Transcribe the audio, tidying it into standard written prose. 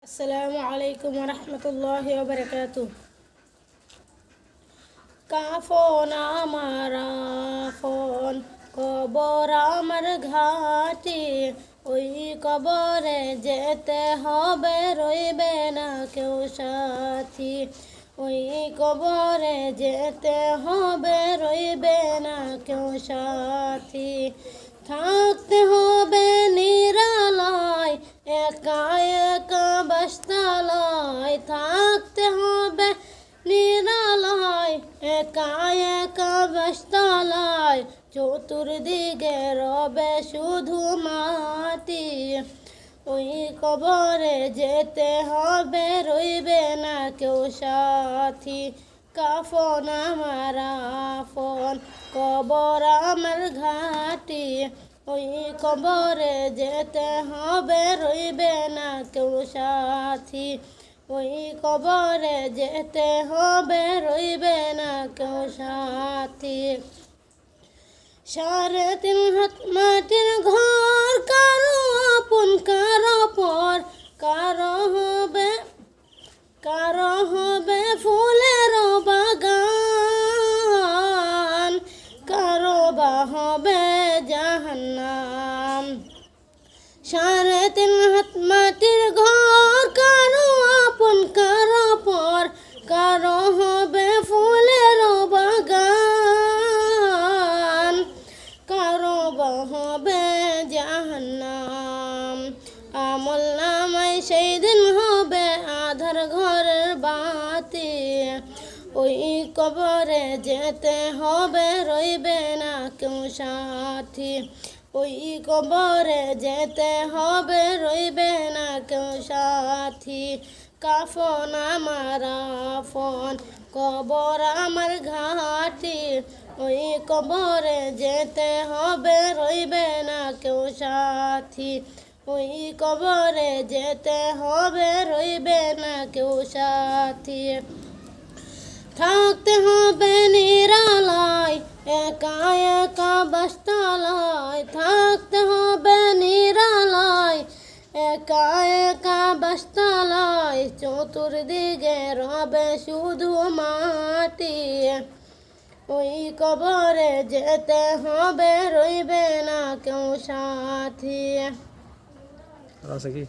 আসসালামু আলাইকুম ওয়া রাহমাতুল্লাহি ওয়া বারাকাতুহু। কাফন আমার আফন, কবর আমার ঘাটি, ওই কবরে যেতে হবে, রইবে না কেউ সাথী। ওই কবরে যেতে হবে, রইবে না কেউ সাথী। থাকতে হবে নিরালায়, একা একা বাসতালায়। থাকতে হবে নিরালায়, একা একা বাসতালায়। চতুর্দিকে রবে শুধু মাটি, ওই কবরে যেতে হবে, রইবে না কেউ সাথী। কাফন আমার আফন, কবর আমার ঘাটি, ওই কবরে যেতে হবে, রইবে না কেউ সাথী। ওই কবরে যেতে হবে, রইবে না কেউ সাথী। 3.5 হাত মাটির ঘর, কারো আপন কারো পর। কারো হবে ফুলের বাগান, কারো বা হবে জাহান্নাম। 3.5 হাত মাটির ঘর, কারো আপন কারো পর। কারো হবে ফুলের বাগান, কারো বা হবে জাহান্নাম। আমল নামায় সেই দিন হবে আধার ঘরের বাতি, ওই কবরে যেতে হবে, রইবে না কেউ সাথী। ওই কবরে যেতে হবে, রইবে না কেউ সাথী। কাফন আমার আফন, কবর আমার ঘাটি, ওই কবরে যেতে হবে, রইবে না কেউ সাথী। ওই কবরে যেতে হবে, রইবে না কেউ সাথী। থাকতে হবে নিরালায়, একা একা বাসতালায়। থাকতে হবে নিরালায়, একা একা বাসতালায়। চতুর্দিকে রবে শুধু মাটি, ওই কবরে যেতে হবে, রইবে না কেউ সাথী। আছে কি?